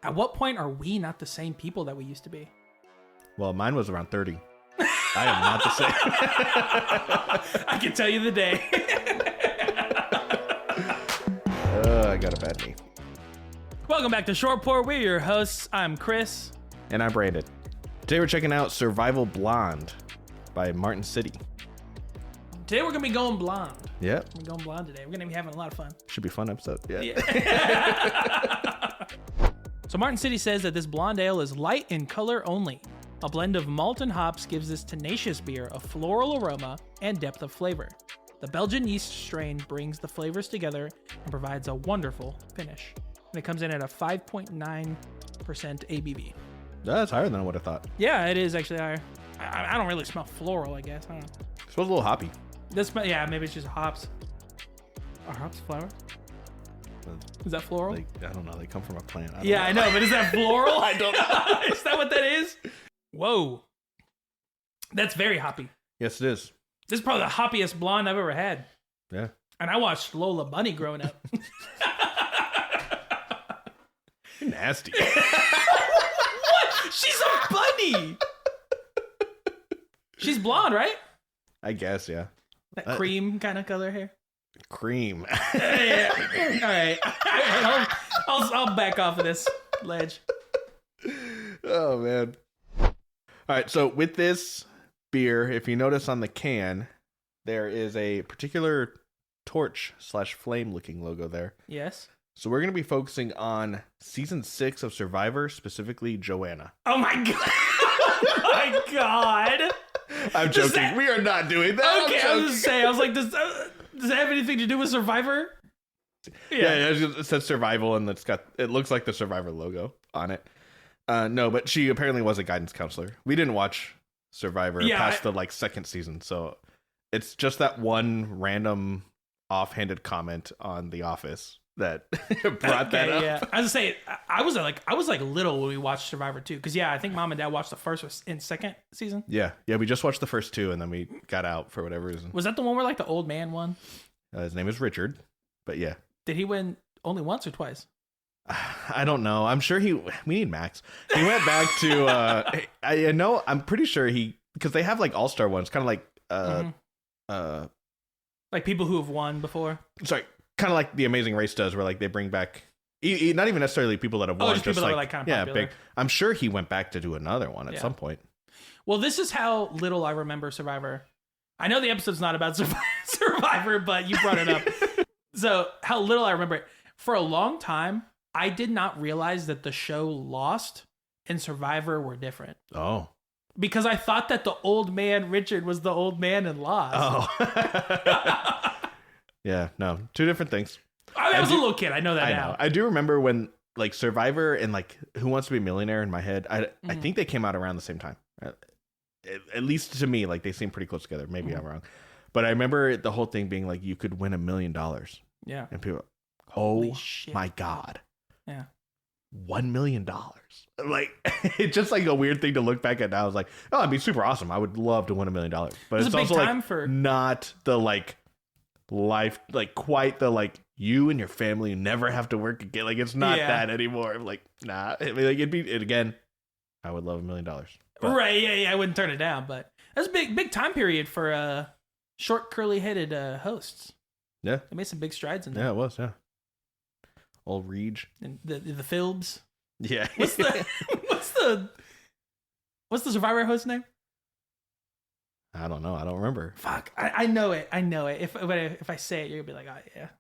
At what point are we not the same people that we used to be? Well, mine was around 30. I am not the same. I can tell you the day. I got a bad knee. Welcome back to Shortport. We're your hosts. I'm Chris. And I'm Brandon. Today we're checking out Survival Blond by Martin City. Today we're going to be going blonde. Yep. We're going blonde today. We're going to be having a lot of fun. Should be a fun episode. Yeah. So Martin City says that this blonde ale is light in color only. A blend of malt and hops gives this tenacious beer a floral aroma and depth of flavor. The Belgian yeast strain brings the flavors together and provides a wonderful finish. And it comes in at a 5.9% ABV. That's higher than I would have thought. Yeah, it is actually higher. I don't really smell floral, I guess. I don't know. It smells a little hoppy. Yeah, maybe it's just hops. Are hops flowers? Is that floral? I don't know. They come from a plant. I know, but is that floral? I don't know. Is that what that is? Whoa. That's very hoppy. Yes, it is. This is probably the hoppiest blonde I've ever had. Yeah. And I watched Lola Bunny growing up. You're nasty. What? She's a bunny. She's blonde, right? I guess, yeah. That cream kind of color hair. Cream. Yeah. All right. I'll back off of this ledge. Oh, man. All right, so with this beer, if you notice on the can, there is a particular torch/flame looking logo there. Yes. So we're going to be focusing on season 6 of Survivor, specifically Joanna. Oh my god. Oh my god. I'm joking. We are not doing that. Okay, I was just saying. I was like, does it have anything to do with Survivor? Yeah, it says Survival, and it looks like the Survivor logo on it. No, but she apparently was a guidance counselor. We didn't watch Survivor past the second season, so it's just that one random offhanded comment on The Office that brought that up. Yeah, I was gonna say I was like little when we watched Survivor too, because I think Mom and Dad watched the first and second season. Yeah, we just watched the first 2, and then we got out for whatever reason. Was that the one where the old man won? His name is Richard, but yeah. Did he win only once or twice? I don't know. I'm sure we need Max. He went back to I know. I'm pretty sure because they have all-star ones, kind of like people who have won before. Sorry, kind of like the Amazing Race does, where they bring back not even necessarily people that have won, just people that are kind of popular. Big. I'm sure he went back to do another one at some point. Well, this is how little I remember Survivor. I know the episode's not about Survivor, but you brought it up. So how little I remember it. For a long time, I did not realize that the show Lost and Survivor were different. Oh. Because I thought that the old man Richard was the old man in Lost. Oh. Yeah, no. 2 different things. I was a little kid. I know that now. I do remember when Survivor and Who Wants to Be a Millionaire in my head, I think they came out around the same time. At least to me, they seem pretty close together. Maybe I'm wrong. But I remember the whole thing being you could win $1 million. Yeah. And people, holy shit. My God. Yeah. $1 million. It's just a weird thing to look back at now. I was like, oh, it'd be super awesome. I would love to win $1 million. But it's also not the life, quite the you and your family never have to work again. It's not that anymore. I'm nah. It'd be again. I would love $1 million. But. Right? Yeah. I wouldn't turn it down. But that's a big time period for short, curly-headed hosts. Yeah, they made some big strides in there. Yeah, it was. Yeah. Old Reg and the Philbs. Yeah. What's the Survivor host name? I don't know. I don't remember. Fuck. I know it. If I say it, you're gonna be like, oh yeah.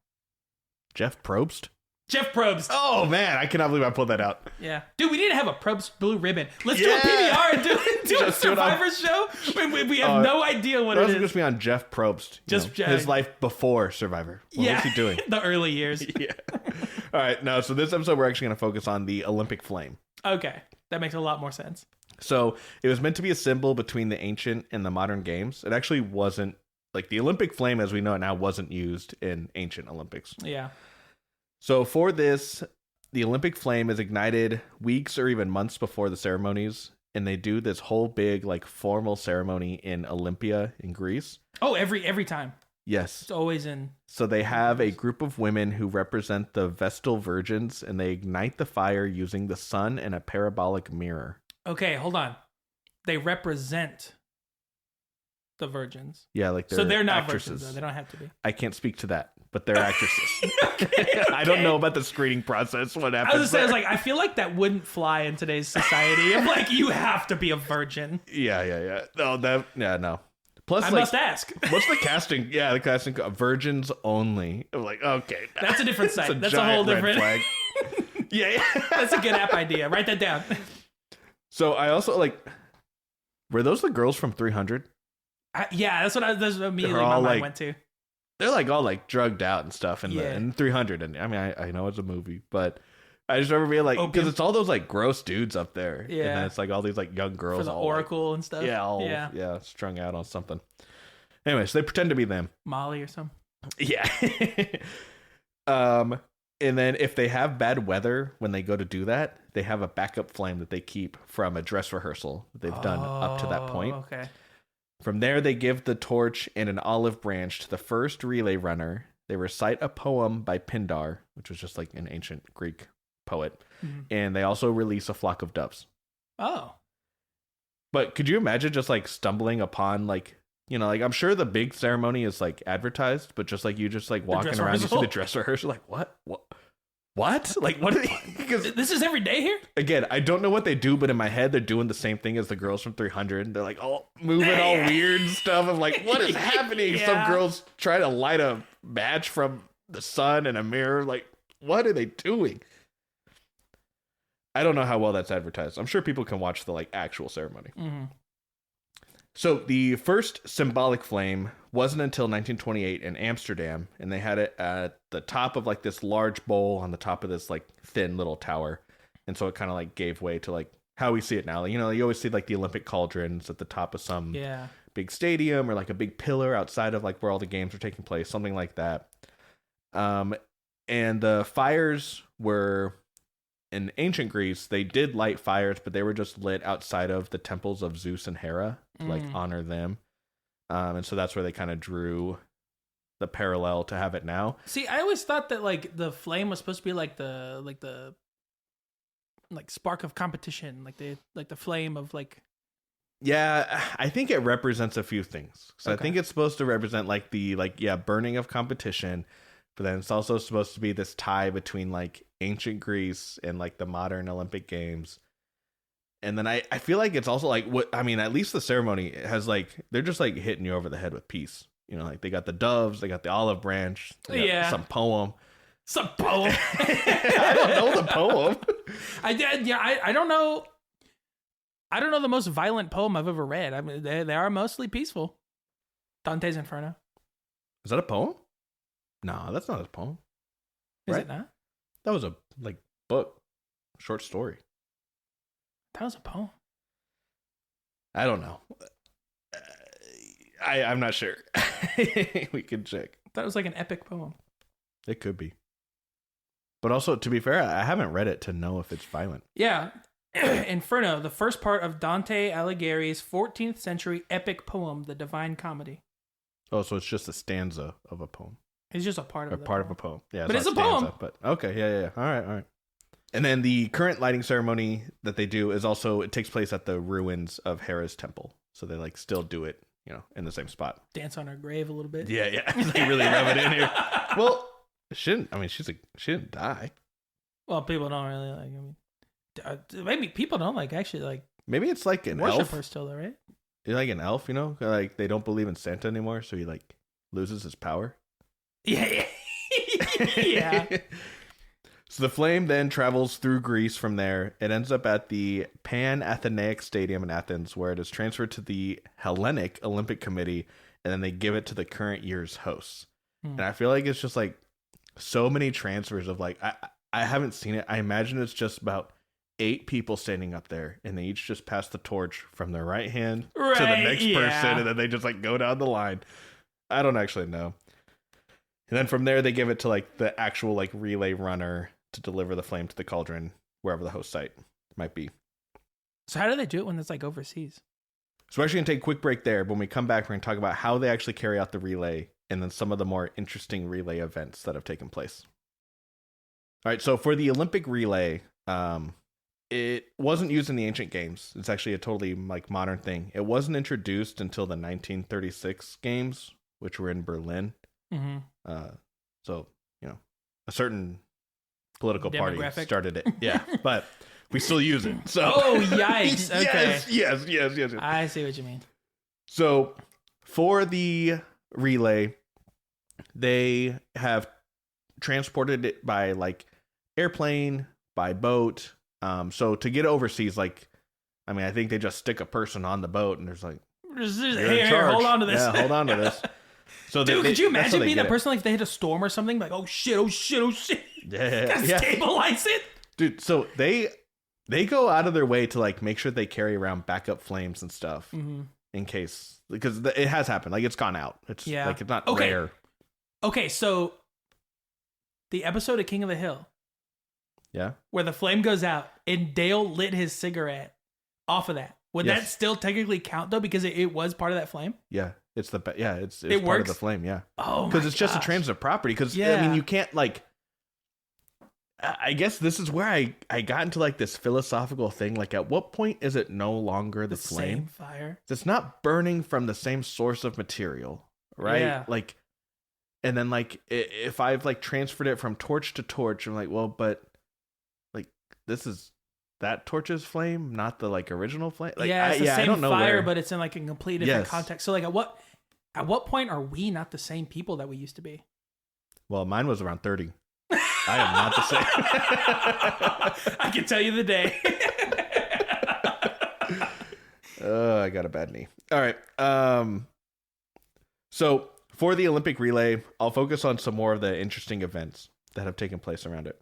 Jeff Probst. Jeff Probst. Oh man, I cannot believe I pulled that out. Yeah, dude, we need to have a Probst blue ribbon. Let's do a PBR and do a Survivor show. We have no idea what it is. Just be on Jeff Probst. His life before Survivor. What was he doing? The early years. Yeah. All right. No. So this episode, we're actually going to focus on the Olympic flame. Okay, that makes a lot more sense. So it was meant to be a symbol between the ancient and the modern games. It actually wasn't the Olympic flame as we know it now wasn't used in ancient Olympics. Yeah. So for this, the Olympic flame is ignited weeks or even months before the ceremonies, and they do this whole big formal ceremony in Olympia in Greece. Oh, every time. Yes. It's always in. So they have a group of women who represent the Vestal Virgins, and they ignite the fire using the sun and a parabolic mirror. Okay, hold on. They represent the virgins. Yeah, like so they're not actresses. Virgins, though. They don't have to be. I can't speak to that, but they're actresses. Okay. I don't know about the screening process. What happens? I was saying, I feel like that wouldn't fly in today's society. Of like, you have to be a virgin. Yeah. No. Plus, I must ask. What's the casting? Yeah, the casting. Virgins only. I'm like, okay. That's a different site. That's a whole different. Flag. Yeah. That's a good app idea. Write that down. So I also were those the girls from 300? Yeah, that's immediately my mind went to. They're all drugged out and stuff in 300. And I mean, I know it's a movie, but I just remember being because it's all those gross dudes up there. Yeah. And then it's all these young girls. For the Oracle and stuff. Yeah, strung out on something. Anyways, they pretend to be them. Molly or something. Yeah. And then if they have bad weather when they go to do that, they have a backup flame that they keep from a dress rehearsal that they've done up to that point. Okay. From there, they give the torch and an olive branch to the first relay runner. They recite a poem by Pindar, which was just an ancient Greek poet. Mm-hmm. And they also release a flock of doves. Oh. But could you imagine just stumbling upon I'm sure the big ceremony is advertised, but just you just walking around, you see the dress rehearsal, what? What? What? Because this is every day here? Again, I don't know what they do, but in my head, they're doing the same thing as the girls from 300. They're all moving all weird and stuff. I'm what is happening? Yeah. Some girls try to light a match from the sun and a mirror. What are they doing? I don't know how well that's advertised. I'm sure people can watch the actual ceremony. Mm-hmm. So the first symbolic flame wasn't until 1928 in Amsterdam, and they had it at the top of this large bowl on the top of this thin little tower, and so it kind of gave way to how we see it now. You always see the Olympic cauldrons at the top of some big stadium or a big pillar outside of where all the games are taking place, something like that. And the fires were. In ancient Greece, they did light fires, but they were just lit outside of the temples of Zeus and Hera to honor them. And so that's where they kind of drew the parallel to have it now. See, I always thought that the flame was supposed to be the spark of competition, the flame of Yeah, I think it represents a few things. So okay. I think it's supposed to represent the burning of competition, but then it's also supposed to be this tie between ancient Greece and the modern Olympic Games. And then I feel it's also at least the ceremony has they're just hitting you over the head with peace. They got the doves, they got the olive branch, they got some poem. Some poem. I don't know the poem. I don't know. I don't know the most violent poem I've ever read. I mean, they are mostly peaceful. Dante's Inferno. Is that a poem? No, that's not a poem. Is it not? That was a book, short story. That was a poem. I don't know. I'm not sure. We can check. That was an epic poem. It could be. But also, to be fair, I haven't read it to know if it's violent. Yeah. Inferno, the first part of Dante Alighieri's 14th century epic poem, The Divine Comedy. Oh, so it's just a stanza of a poem. It's just a part of a poem. Yeah, but it's a poem. But okay, yeah. All right. And then the current lighting ceremony that they do is also, it takes place at the ruins of Hera's temple. So they still do it, in the same spot. Dance on her grave a little bit. Yeah. They really rub it in here. Well, she didn't die. Well, people don't really maybe people don't actually maybe it's an worship elf. Her still though, right? You're an elf, they don't believe in Santa anymore, so he loses his power. Yeah. Yeah. So the flame then travels through Greece from there. It ends up at the Pan-Athenaic Stadium in Athens, where it is transferred to the Hellenic Olympic Committee, and then they give it to the current year's hosts. And I feel it's just so many transfers of I haven't seen it. I imagine it's just about 8 people standing up there, and they each just pass the torch from their right hand to the next person, and then they just go down the line. I don't actually know. And then from there, they give it to the actual relay runner to deliver the flame to the cauldron, wherever the host site might be. So how do they do it when it's overseas? So we're actually going to take a quick break there. But when we come back, we're going to talk about how they actually carry out the relay and then some of the more interesting relay events that have taken place. All right, so for the Olympic relay, it wasn't used in the ancient games. It's actually a totally like modern thing. It wasn't introduced until the 1936 games, which were in Berlin. Mm-hmm. So, a certain political party started it. Yeah, but we still use it. So, oh, yikes. Okay. Yes. I see what you mean. So for the relay, they have transported it by like airplane, by boat. So to get overseas, like, I mean, I think they just stick a person on the boat and there's like, here, hold on to this. Yeah, hold on to this. So dude, could you imagine being that person, like if they hit a storm or something, like, oh shit. Yeah. Stabilize it. Dude, so they go out of their way to like make sure they carry around backup flames and stuff in case, because it has happened. Like it's gone out. It's like it's not rare. Okay, so the episode of King of the Hill, where the flame goes out and Dale lit his cigarette off of that. Would that still technically count though, because it was part of that flame? Yeah, it's part of the flame. Yeah. Oh, because it's just a transitive property. Because I mean, you can't like. I guess this is where I got into like this philosophical thing. Like, at what point is it no longer the flame? Same fire. It's not burning from the same source of material, right? Yeah. Like, and then like if I've like transferred it from torch to torch, I'm like, well, but like this is that torch's flame, not the like original flame. Like, it's the same I don't know fire, but it's in like a completely different context. So like at what point are we not the same people that we used to be? Well, mine was around 30. I am not the same. I can tell you the day. I got a bad knee. All right. So for the Olympic relay, I'll focus on some more of the interesting events that have taken place around it.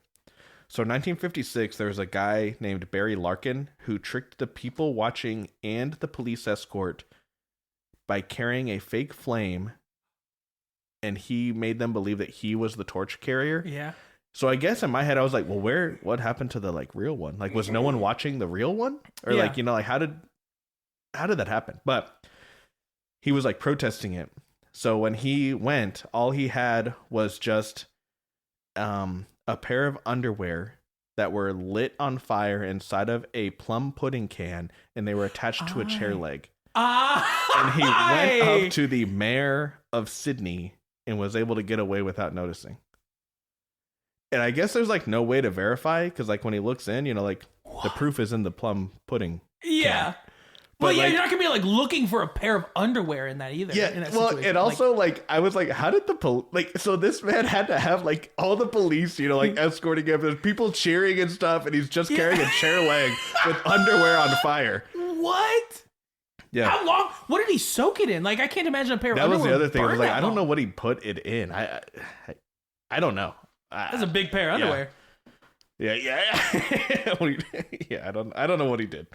So in 1956, there was a guy named Barry Larkin who tricked the people watching and the police escort by carrying a fake flame, and he made them believe that he was the torch carrier. Yeah. So I guess in my head, I was like, well, what happened to the like real one? Like, was no one watching the real one? Or like, like how did that happen? But he was like protesting it. So when he went, all he had was just a pair of underwear that were lit on fire inside of a plum pudding can, and they were attached to a chair leg. And he went up to the mayor of Sydney and was able to get away without noticing. And I guess there's like no way to verify, because like when he looks in, like the proof is in the plum pudding. Yeah. Can. But you're not gonna be like looking for a pair of underwear in that either. Yeah. And also like I was like, how did the so this man had to have like all the police, like escorting him. There's people cheering and stuff, and he's just carrying a chair leg with underwear on fire. What? Yeah. How long? What did he soak it in? Like I can't imagine a pair of underwear. That was the other thing. I was like, I don't know what he put it in. I don't know. That's a big pair of underwear. Yeah. Yeah, I don't know what he did.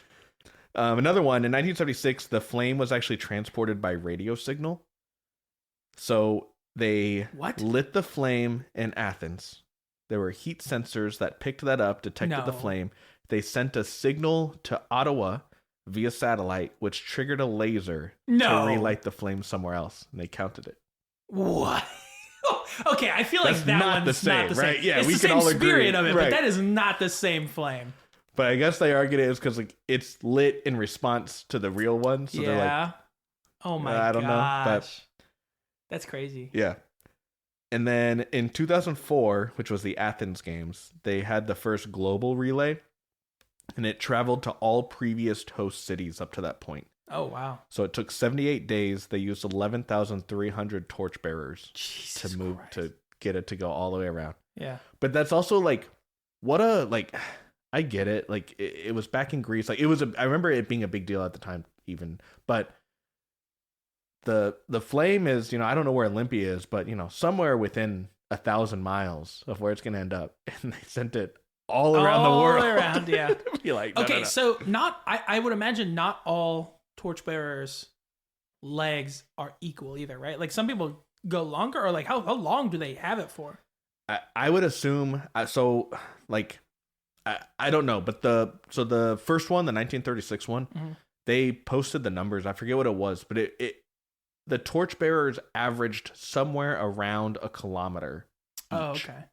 Another one, in 1976, the flame was actually transported by radio signal. So they lit the flame in Athens. There were heat sensors that picked that up, detected the flame. They sent a signal to Ottawa via satellite, which triggered a laser to relight the flame somewhere else. And they counted it. What? Okay, I feel like that's that not one's the same, not the right? same. Yeah, it's we the can same all agree. spirit of it, right. but that is not the same flame. But I guess they argued it was because like it's lit in response to the real one. So they're like, oh my gosh. I don't know, but that's crazy. Yeah. And then in 2004, which was the Athens Games, they had the first global relay, and it traveled to all previous host cities up to that point. Oh, wow. So it took 78 days. They used 11,300 torchbearers Jesus to move Christ. to get it to go all the way around. Yeah. But that's also like, I get it. Like it was back in Greece. Like I remember it being a big deal at the time even, but the flame is, I don't know where Olympia is, but somewhere within 1,000 miles of where it's going to end up. And they sent it all around the world. All around, yeah. Be like, no. So I would imagine not all torchbearers' legs are equal either, right? Like some people go longer, or like how long do they have it for? I would assume so. Like I don't know, but the first one, the 1936 one, they posted the numbers. I forget what it was, but the torchbearers averaged somewhere around a kilometer each. Oh, okay.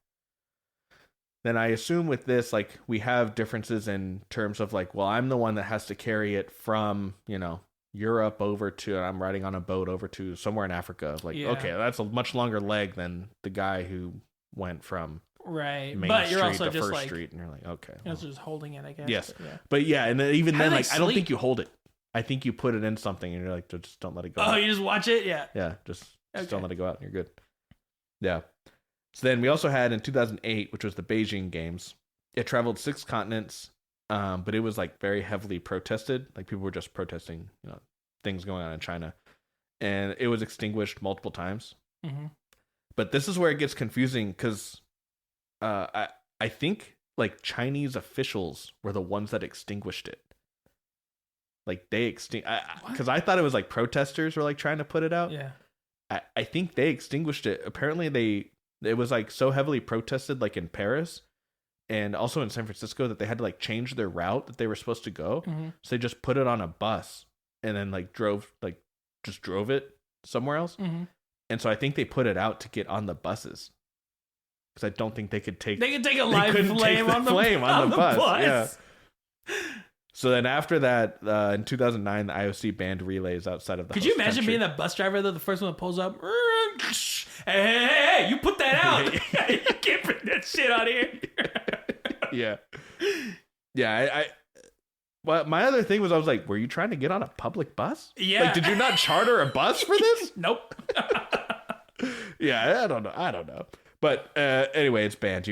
Then I assume with this, like, we have differences in terms of, like, well, I'm the one that has to carry it from, Europe over to, I'm riding on a boat over to somewhere in Africa. Like, okay, that's a much longer leg than the guy who went from Main but you're Street also to just First Street, and you're like, okay. It's just holding it, I guess. Yes. But yeah, and then, even then, like, I don't think you hold it. I think you put it in something, and you're like, just don't let it go out. You just watch it? Yeah. Yeah, just don't let it go out, and you're good. Yeah. So then we also had in 2008, which was the Beijing Games. It traveled 6 continents, but it was like very heavily protested. Like people were just protesting, things going on in China, and it was extinguished multiple times. Mm-hmm. But this is where it gets confusing because I think like Chinese officials were the ones that extinguished it. Like they because I thought it was like protesters were like trying to put it out. Yeah. I think they extinguished it. Apparently it was like so heavily protested, like in Paris and also in San Francisco, that they had to like change their route that they were supposed to go. Mm-hmm. So they just put it on a bus and then like drove it somewhere else. Mm-hmm. And so I think they put it out to get on the buses because I don't think they could take. They could take a live flame on the bus. Yeah. So then after that, in 2009, the IOC banned relays outside of the. Could you imagine being that bus driver, though, the first one that pulls up? Hey, you put that out. You can't bring that shit out here. Yeah. Well, my other thing was, I was like, were you trying to get on a public bus? Yeah. Like, did you not charter a bus for this? Nope. Yeah, I don't know. But anyway, it's banned.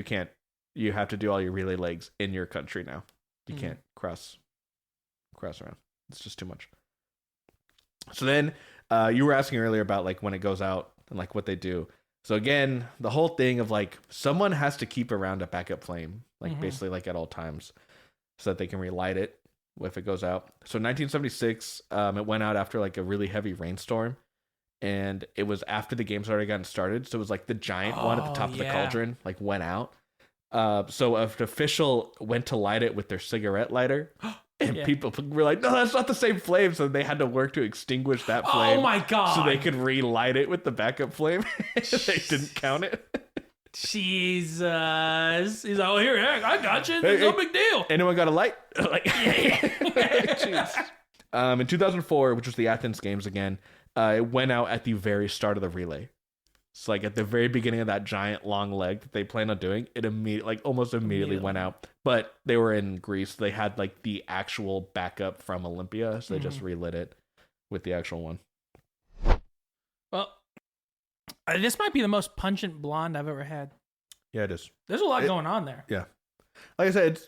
You have to do all your relay legs in your country now. You can't cross around. It's just too much. So then you were asking earlier about like when it goes out and like what they do. So again, the whole thing of like someone has to keep around a backup flame, like basically like at all times, so that they can relight it if it goes out. So 1976, it went out after like a really heavy rainstorm, and it was after the game's already gotten started. So it was like the giant one at the top of the cauldron like went out. So an official went to light it with their cigarette lighter. And people were like, no, that's not the same flame. So they had to work to extinguish that flame. Oh my God. So they could relight it with the backup flame. They didn't count it. Jesus. He's like, oh, here, I got you. It's no big deal. Anyone got a light? Like, in 2004, which was the Athens Games again, it went out at the very start of the relay. So like at the very beginning of that giant long leg that they planned on doing, it almost immediately went out. But they were in Greece. They had like the actual backup from Olympia, so they just relit it with the actual one. Well, this might be the most pungent blonde I've ever had. Yeah, it is. There's a lot going on there. Yeah. Like I said,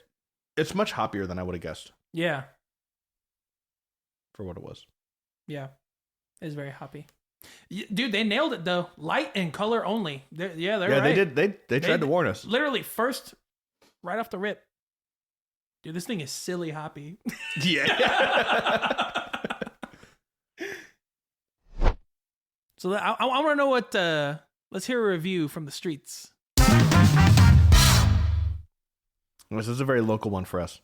it's much hoppier than I would have guessed. Yeah. For what it was. Yeah. It's very hoppy. Dude, they nailed it though. Light and color only. They're right. They did. They tried to warn us. Literally first, right off the rip. Dude, this thing is silly hoppy. Yeah. So I want to know what. Let's hear a review from the streets. This is a very local one for us.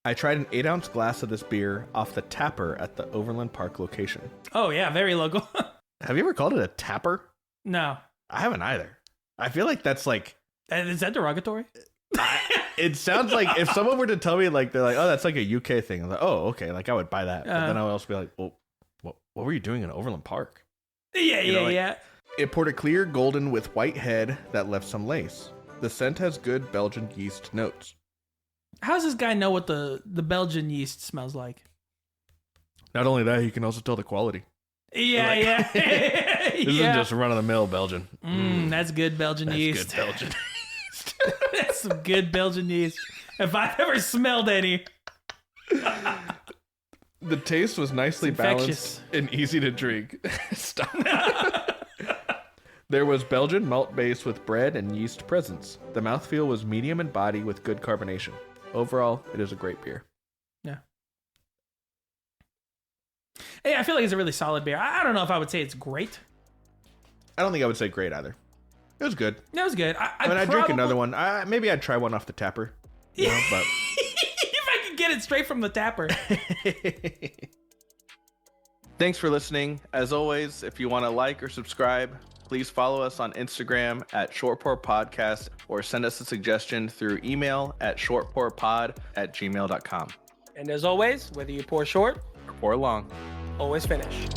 I tried an 8-ounce glass of this beer off the tapper at the Overland Park location. Oh, yeah, very local. Have you ever called it a tapper? No. I haven't either. I feel like that's like... Is that derogatory? It sounds like if someone were to tell me, like, they're like, oh, that's like a UK thing. I'm like, oh, okay, like, I would buy that. But then I would also be like, well, what were you doing in Overland Park? Yeah. It poured a clear golden with white head that left some lace. The scent has good Belgian yeast notes. How does this guy know what the Belgian yeast smells like? Not only that, he can also tell the quality. Yeah. This isn't just run-of-the-mill Belgian. That's good Belgian yeast. That's good Belgian yeast. That's some good Belgian yeast. If I've ever smelled any. The taste was nicely balanced and easy to drink. Stop. There was Belgian malt base with bread and yeast presence. The mouthfeel was medium in body with good carbonation. Overall, it is a great beer. Yeah. Hey, I feel like it's a really solid beer. I don't know if I would say it's great. I don't think I would say great either. It was good. It was good. I'd drink another one. Maybe I'd try one off the tapper. You know, but if I could get it straight from the tapper. Thanks for listening. As always, if you want to like or subscribe, please follow us on Instagram at shortpourpodcast or send us a suggestion through email at shortpourpod@gmail.com. And as always, whether you pour short or pour long, always finish.